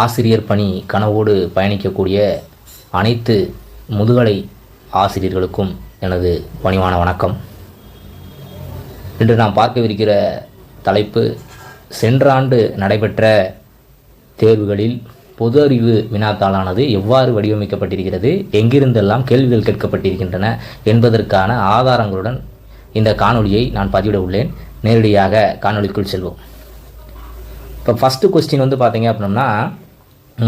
ஆசிரியர் பணி கனவோடு பயணிக்கக்கூடிய அனைத்து முதுகலை ஆசிரியர்களுக்கும் எனது பணிவான வணக்கம். இன்று நாம் பார்க்கவிருக்கிற தலைப்பு, சென்ற ஆண்டு நடைபெற்ற தேர்வுகளில் பொது அறிவு வினாத்தாளானது எவ்வாறு வடிவமைக்கப்பட்டிருக்கிறது, எங்கிருந்தெல்லாம் கேள்விகள் கேட்கப்பட்டிருக்கின்றன என்பதற்கான ஆதாரங்களுடன் இந்த காணொலியை நான் பதிவிட உள்ளேன். நேரடியாக காணொலிக்குள் செல்வோம். இப்போ ஃபஸ்ட்டு கொஸ்டின் பார்த்தீங்க அப்படின்னா,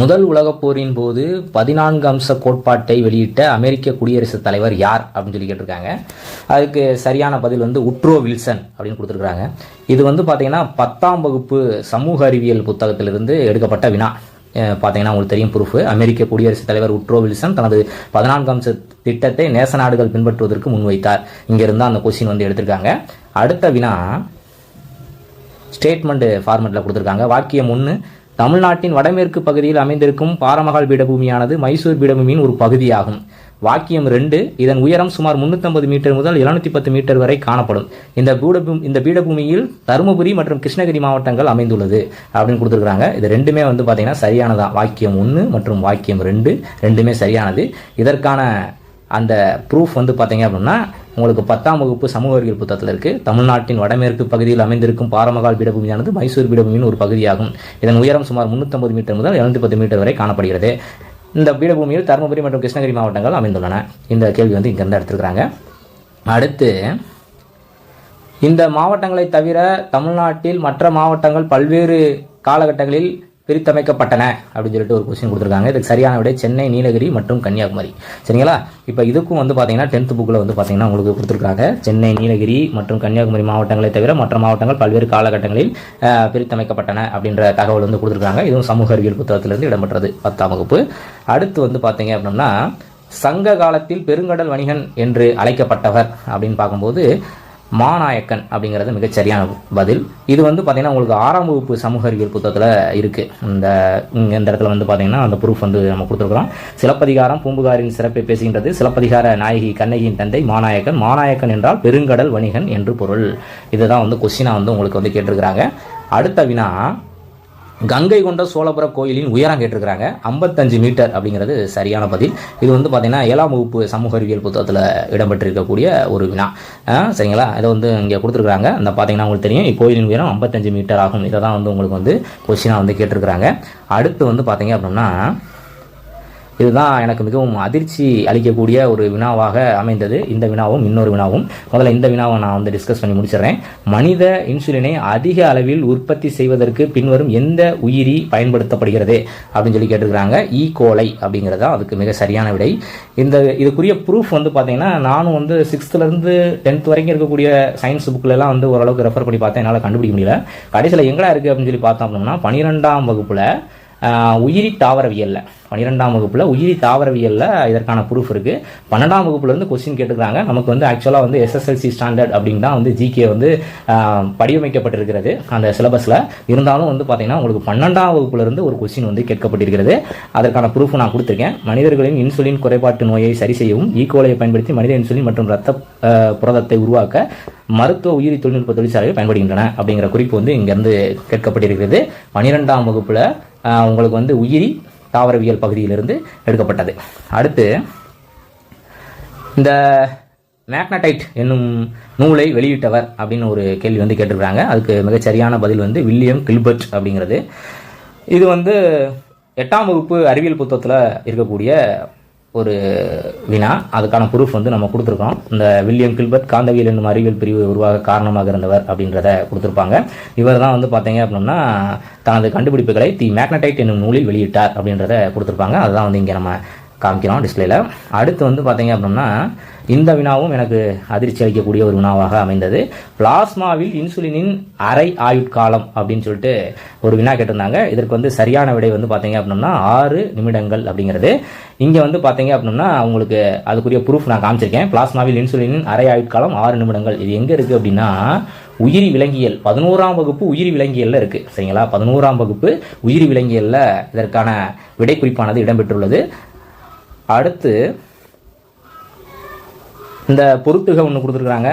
முதல் உலகப் போரின் போது 14 அம்ச கோட்பாட்டை வெளியிட்ட அமெரிக்க குடியரசுத் தலைவர் யார் அப்படின்னு சொல்லி கேட்டிருக்காங்க. அதுக்கு சரியான பதில் உட்ரோ வில்சன் அப்படின்னு கொடுத்துருக்குறாங்க. இது பார்த்தீங்கன்னா 10ஆம் வகுப்பு சமூக அறிவியல் புத்தகத்திலிருந்து எடுக்கப்பட்ட வினா. பார்த்தீங்கன்னா உங்களுக்கு தெரியும் ப்ரூஃப். அமெரிக்க குடியரசுத் தலைவர் உட்ரோ வில்சன் தனது 14 அம்ச திட்டத்தை நேச நாடுகள் பின்பற்றுவதற்கு முன்வைத்தார். இங்கிருந்து அந்த கொஸ்டின் எடுத்திருக்காங்க. அடுத்த வினா ஸ்டேட்மெண்ட் ஃபார்மெட்டில் கொடுத்துருக்காங்க. வாக்கியம் 1, தமிழ்நாட்டின் வடமேற்கு பகுதியில் அமைந்திருக்கும் பாரமகால் பீடபூமியானது மைசூர் பீடபூமியின் ஒரு பகுதியாகும். வாக்கியம் 2, இதன் உயரம் சுமார் 350 மீட்டர் முதல் 710 மீட்டர் வரை காணப்படும். இந்த பீடபூமியில் தருமபுரி மற்றும் கிருஷ்ணகிரி மாவட்டங்கள் அமைந்துள்ளது அப்படின்னு கொடுத்துருக்காங்க. இது ரெண்டுமே பார்த்தீங்கன்னா சரியானதான். வாக்கியம் 1 மற்றும் வாக்கியம் 2 ரெண்டுமே சரியானது. இதற்கான அந்த ப்ரூஃப் பார்த்தீங்க அப்படின்னா உங்களுக்கு 10ஆம் வகுப்பு சமூக அறிவியல் புத்தகத்தில் இருக்குது. தமிழ்நாட்டின் வடமேற்கு பகுதியில் அமைந்திருக்கும் பாரமகால் பீடபூமியானது மைசூர் பீடபூமியின் ஒரு பகுதியாகும். இதன் உயரம் சுமார் 350 மீட்டர் முதல் 710 மீட்டர் வரை காணப்படுகிறது. இந்த பீடபூமியில் தருமபுரி மற்றும் கிருஷ்ணகிரி மாவட்டங்கள் அமைந்துள்ளன. இந்த கேள்வி இங்கிருந்து எடுத்துருக்கிறாங்க. அடுத்து, இந்த மாவட்டங்களை தவிர தமிழ்நாட்டில் மற்ற மாவட்டங்கள் பல்வேறு காலகட்டங்களில் பிரித்தமைக்கப்பட்டன அப்படின்னு சொல்லிட்டு ஒரு கொஸ்டின் கொடுத்துருக்காங்க. இதுக்கு சரியான விடை சென்னை, நீலகிரி மற்றும் கன்னியாகுமரி. சரிங்களா? இப்போ இதுக்கும் பார்த்தீங்கன்னா 10th புக்கில் பார்த்தீங்கன்னா உங்களுக்கு கொடுத்துருக்காங்க. சென்னை, நீலகிரி மற்றும் கன்னியாகுமரி மாவட்டங்களை தவிர மற்ற மாவட்டங்கள் பல்வேறு காலகட்டங்களில் பிரித்தமைக்கப்பட்டன அப்படின்ற தகவல் கொடுத்துருக்காங்க. இதுவும் சமூக அறிவியல் புத்தகத்திலிருந்து இடம்பெற்றது 10ஆம் வகுப்பு. அடுத்து பார்த்தீங்க அப்படின்னா, சங்க காலத்தில் பெருங்கடல் வணிகன் என்று அழைக்கப்பட்டவர் அப்படின்னு பார்க்கும்போது மாநாயக்கன் அப்படிங்கிறது மிகச்சரியான பதில். இது பார்த்தீங்கன்னா உங்களுக்கு 6ஆம் வகுப்பு சமூக அறிவியல் புத்தகத்தில் இருக்குது. இந்த இடத்துல பார்த்தீங்கன்னா அந்த ப்ரூஃப் நம்ம கொடுத்துருக்குறோம். சிலப்பதிகாரம் பூம்புகாரின் சிறப்பை பேசுகின்றது. சிலப்பதிகார நாயகி கண்ணகியின் தந்தை மாநாயக்கன். மாநாயக்கன் என்றால் பெருங்கடல் வணிகன் என்று பொருள். இதுதான் கொஸ்டினா உங்களுக்கு கேட்டிருக்கிறாங்க. அடுத்த வினா, கங்கை கொண்ட சோழபுர கோயிலின் உயரம் கேட்டிருக்கிறாங்க. 55 மீட்டர் அப்படிங்கிறது சரியான பதில். இது பார்த்தீங்கன்னா 7ஆம் வகுப்பு சமூக அறிவியல் புத்தகத்தில் இடம்பெற்றிருக்கக்கூடிய ஒரு வினா. சரிங்களா? இதை இங்கே கொடுத்துருக்காங்க. அந்த பார்த்தீங்கன்னா உங்களுக்கு தெரியும், கோயிலின் உயரம் 55 மீட்டர் ஆகும். இதை தான் உங்களுக்கு கொஸ்டினா கேட்டிருக்கிறாங்க. அடுத்து பார்த்தீங்க அப்படின்னா, இதுதான் எனக்கு மிகவும் அதிர்ச்சி அளிக்கக்கூடிய ஒரு வினாவாக அமைந்தது. இந்த வினாவும் இன்னொரு வினாவும். முதல்ல இந்த வினாவை நான் டிஸ்கஸ் பண்ணி முடிச்சிடறேன். மனித இன்சுலினை அதிக அளவில் உற்பத்தி செய்வதற்கு பின்வரும் எந்த உயிரி பயன்படுத்தப்படுகிறது அப்படின்னு சொல்லி கேட்டிருக்கிறாங்க. ஈகோலை அப்படிங்கிறதா அதுக்கு மிக சரியான விடை. இதுக்குரிய ப்ரூஃப் பார்த்தீங்கன்னா நானும் 6th-லேருந்து 10th வரைக்கும் இருக்கக்கூடிய சயின்ஸ் புக்கிலலாம் ஓரளவுக்கு ரெஃபர் பண்ணி பார்த்தேன். என்னால் கண்டுபிடிக்க முடியல. கடைசியில் எங்கடா இருக்குது அப்படின்னு சொல்லி பார்த்தோம் அப்படின்னா 12ஆம் வகுப்பில் உயிரி தாவரவியலில் 12ஆம் வகுப்பில் உயிரி தாவரவியலில் இதற்கான ப்ரூஃப் இருக்குது. 12ஆம் வகுப்புலேருந்து கொஸ்டின் கேட்டுக்கிறாங்க. நமக்கு ஆக்சுவலாக SSLC ஸ்டாண்டர்ட் அப்படின்னு தான் ஜிகே வடிவமைக்கப்பட்டிருக்கிறது அந்த சிலபஸில். இருந்தாலும் பார்த்தீங்கன்னா உங்களுக்கு 12ஆம் வகுப்புலேருந்து ஒரு கொஸ்டின் கேட்கப்பட்டிருக்கிறது. அதற்கான ப்ரூஃப் நான் கொடுத்துருக்கேன். மனிதர்களின் இன்சுலின் குறைபாட்டு நோயை சரி செய்யவும் ஈகோலையை பயன்படுத்தி மனித இன்சுலின் மற்றும் இரத்த புரதத்தை உருவாக்க மருத்துவ உயிரி தொழில்நுட்ப தொழிற்சாலைகள் பயன்படுகின்றன அப்படிங்கிற குறிப்பு இங்கேருந்து கேட்கப்பட்டிருக்கிறது. 12ஆம் வகுப்பில் உங்களுக்கு உயிரி தாவரவியல் பகுதியிலிருந்து எடுக்கப்பட்டது. அடுத்து, இந்த மேக்னடைட் என்னும் நூலை வெளியிட்டவர் அப்படின்னு ஒரு கேள்வி கேட்டிருக்கிறாங்க. அதுக்கு மிகச்சரியான பதில் வில்லியம் கில்பர்ட் அப்படிங்கிறது. இது 8ஆம் வகுப்பு அறிவியல் புத்தகத்தில் இருக்கக்கூடிய ஒரு வினா. அதுக்கான ப்ரூஃப் நம்ம கொடுத்துருக்கோம். இந்த வில்லியம் கில்பர்ட் காந்தவியல் என்னும் அறிவியல் பிரிவு உருவாக காரணமாக இருந்தவர் அப்படின்றத கொடுத்துருப்பாங்க. இவர் தான் பார்த்தீங்க அப்படின்னா தனது கண்டுபிடிப்புகளை தி மேக்னடைட் என்னும் நூலில் வெளியிட்டார் அப்படின்றத கொடுத்துருப்பாங்க. அதுதான் இங்கே நம்ம காமிக்கிறோம் டிஸ்பிளேல. அடுத்து பார்த்தீங்க அப்படின்னா இந்த வினாவும் எனக்கு அதிர்ச்சி அளிக்கக்கூடிய ஒரு வினாவாக அமைந்தது. பிளாஸ்மாவில் இன்சுலினின் அரை ஆயுட்காலம் அப்படின்னு சொல்லிட்டு ஒரு வினா கேட்டிருந்தாங்க. இதற்கு சரியான விடை பார்த்தீங்க அப்படின்னா 6 நிமிடங்கள் அப்படிங்கிறது. இங்கே பார்த்தீங்க அப்படின்னா உங்களுக்கு அதுக்குரிய ப்ரூஃப் நான் காமிச்சிருக்கேன். பிளாஸ்மாவில் இன்சுலினின் அரை ஆயுட்காலம் 6 நிமிடங்கள். இது எங்கே இருக்குது அப்படின்னா உயிரி விலங்கியல் 11ஆம் வகுப்பு உயிரி விலங்கியலில் இருக்குது. சரிங்களா? 11ஆம் வகுப்பு உயிரி விலங்கியலில் இதற்கான விடை குறிப்பானது இடம்பெற்றுள்ளது. அடுத்து, இந்த பொறுத்துக ஒன்று கொடுத்துருக்குறாங்க.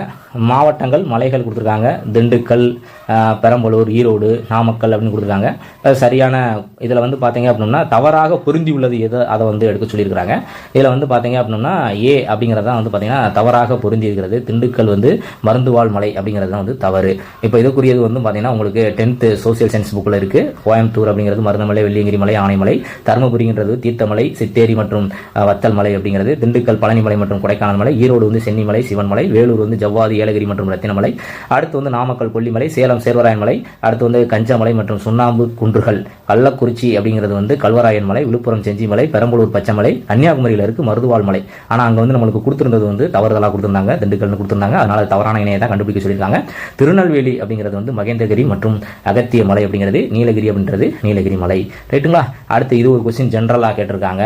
மாவட்டங்கள் மலைகள் கொடுத்துருக்காங்க. திண்டுக்கல், பெரம்பலூர், ஈரோடு, நாமக்கல் அப்படின்னு கொடுத்துருக்காங்க. சரியான இதில் வந்து பார்த்தீங்க அப்படின்னா தவறாக பொருந்தி உள்ளது எது அதை வந்து எடுக்க சொல்லியிருக்கிறாங்க. இதில் வந்து பார்த்தீங்க அப்படின்னா ஏ அப்படிங்கிறதான் வந்து பார்த்தீங்கன்னா தவறாக பொருந்தி இருக்கிறது. திண்டுக்கல் வந்து மருந்துவாழ் மலை அப்படிங்கிறது தான் வந்து தவறு. இப்போ இதுக்குரியது வந்து பார்த்தீங்கன்னா உங்களுக்கு 10th சோசியல் சயின்ஸ் புக்கில் இருக்குது. கோயம்புத்தூர் அப்படிங்கிறது மருதமலை, வெள்ளியங்கிரி மலை, ஆனைமலை. தருமபுரிங்கிறது தீர்த்தமலை, சித்தேரி மற்றும் வத்தல் மலை அப்படிங்கிறது. திண்டுக்கல் பழனிமலை மற்றும் கொடைக்கானல் மலை. ஈரோடு வந்து சென்னிமலை, சிவன்மலை. வேலூர் வந்து ஜவ்வாது, ஏலகிரி மற்றும் ரத்தினமலை. அடுத்து வந்து நாமக்கல் கொல்லிமலை. சேலம் சேர்வராயன் மலை. அடுத்து வந்து கஞ்சமலை மற்றும் சுண்ணாம்பு குன்றுகள். கள்ளக்குறிச்சி அப்படிங்கிறது வந்து கல்வராயன் மலை. விழுப்புரம் செஞ்சிமலை. பெரம்பலூர் பச்சைமலை. கன்னியாகுமரியில் இருக்கு மருதுவாழ் மலை. ஆனால் அங்கே வந்து நம்மளுக்கு கொடுத்திருந்தது வந்து தவறுதலாக கொடுத்திருந்தாங்க, திண்டுக்கல்னு கொடுத்திருந்தாங்க. அதனால தவறான இணையை தான் கண்டுபிடிக்க சொல்லியிருக்காங்க. திருநெல்வேலி அப்படிங்கிறது வந்து மகேந்திரகிரி மற்றும் அகத்திய மலை அப்படிங்கிறது. நீலகிரி அப்படின்றது நீலகிரி மலை. ரைட்டுங்களா? அடுத்து இது ஒரு கொஸ்டின் ஜென்ரலாக கேட்டிருக்காங்க.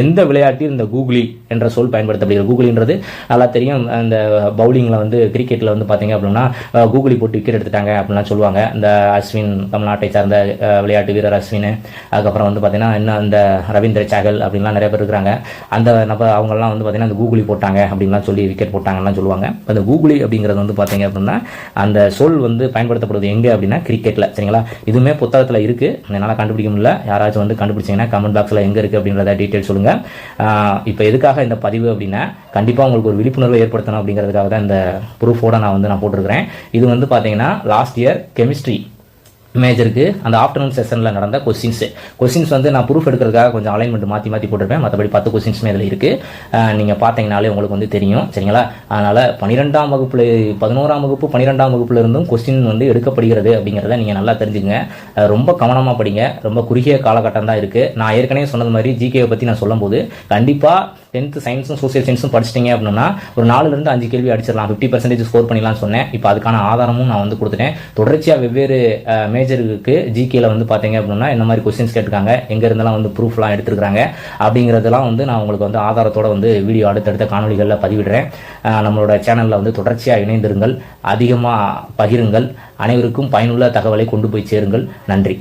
எந்த விளையாட்டில் இந்த கூகுளி என்ற சொல் பயன்படுத்தப்படுகிறது? கூகுளின்றது நல்லா தெரியும். இந்த பவுலிங்கில் வந்து கிரிக்கெட்டில் வந்து பார்த்தீங்க அப்படின்னா கூகுளி போட்டு விக்கெட் எடுத்துட்டாங்க அப்படின்லாம் சொல்லுவாங்க. இந்த அஸ்வின், தமிழ்நாட்டை சார்ந்த விளையாட்டு வீரர் அஸ்வின், அதுக்கப்புறம் வந்து பார்த்தீங்கன்னா இன்னும் இந்த ரவீந்திர சாகல் அப்படின்லாம் நிறைய பேர் இருக்கிறாங்க. அந்த அவங்கெல்லாம் வந்து பார்த்தீங்கன்னா அந்த கூகுளி போட்டாங்க அப்படின்லாம் சொல்லி விக்கெட் போட்டாங்கலாம் சொல்லுவாங்க. அந்த கூகுளி அப்படிங்கிறது வந்து பார்த்தீங்க அப்படின்னா அந்த சொல் வந்து பயன்படுத்தப்படுவது எங்கே அப்படின்னா கிரிக்கெட்டில். சரிங்களா? இதுவுமே புத்தகத்தில் இருக்குது. என்னால் கண்டுபிடிக்க முடியல. யாராச்சும் வந்து கண்டுபிடிச்சிங்கன்னா கமெண்ட் பாக்ஸில் எங்கே இருக்குது அப்படின்றத டீட்டெயில் சொல்லுங்கள். இப்போ எதுக்காக இந்த பதிவு அப்படின்னா கண்டிப்பாக உங்களுக்கு ஒரு விழிப்புணர்வு ஏற்படுத்தணும் அப்படிங்கிறதுக்காக தான் இந்த ப்ரூஃபோட நான் போட்டிருக்கிறேன். இது வந்து பார்த்தீங்கன்னா லாஸ்ட் இயர் கெமிஸ்ட்ரி மேஜருக்கு அந்த ஆஃப்டர்நூன் செஷனில் நடந்த கொஸ்டின்ஸ் வந்து நான் ப்ரூஃப் எடுக்கிறதுக்காக கொஞ்சம் அலைன்மெண்ட் மாற்றி போட்டிருப்பேன். மற்றபடி 10 கொஸ்டின்ஸுமே இதில் இருக்குது. நீங்கள் பார்த்தீங்கனாலே உங்களுக்கு வந்து தெரியும். சரிங்களா? அதனால் 12ஆம் வகுப்பு 12ஆம் வகுப்புல இருந்தும் கொஸ்டின் வந்து எடுக்கப்படுகிறது அப்படிங்கிறத நீங்கள் நல்லா தெரிஞ்சுங்க. ரொம்ப கவனமாக படிங்க. ரொம்ப குறுகிய காலகட்டம் தான் இருக்குது. நான் ஏற்கனவே சொன்னது மாதிரி ஜிகேவை பற்றி நான் சொல்லும்போது கண்டிப்பாக 10th சயின்ஸும் சோசியல் சயின்ஸும் படிச்சிட்டிங்க அப்படின்னா ஒரு 4லேருந்து 5 கேள்வி அடிச்சிடலாம், 50% ஸ்கோர் பண்ணிடலாம் சொன்னேன். இப்போ அதுக்கான ஆதாரமும் நான் வந்து கொடுத்துட்டேன். தொடர்ச்சியாக வெவ்வேறு மேஜருக்கு ஜிகேல வந்து பார்த்தீங்க அப்படின்னா இந்த மாதிரி கொஸ்டின்ஸ் கேட்டிருக்காங்க, எங்கே இருந்தெல்லாம் வந்து ப்ரூஃப்லாம் எடுத்துருக்காங்க அப்படிங்கிறதெல்லாம் வந்து நான் உங்களுக்கு வந்து ஆதாரத்தோட வந்து வீடியோ அடுத்தடுத்த காணொலிகளில் பதிவிடுறேன். நம்மளோட சேனலில் வந்து தொடர்ச்சியாக இணைந்திருங்கள், அதிகமாக பகிருங்கள், அனைவருக்கும் பயனுள்ள தகவலை கொண்டு போய் சேருங்கள். நன்றி.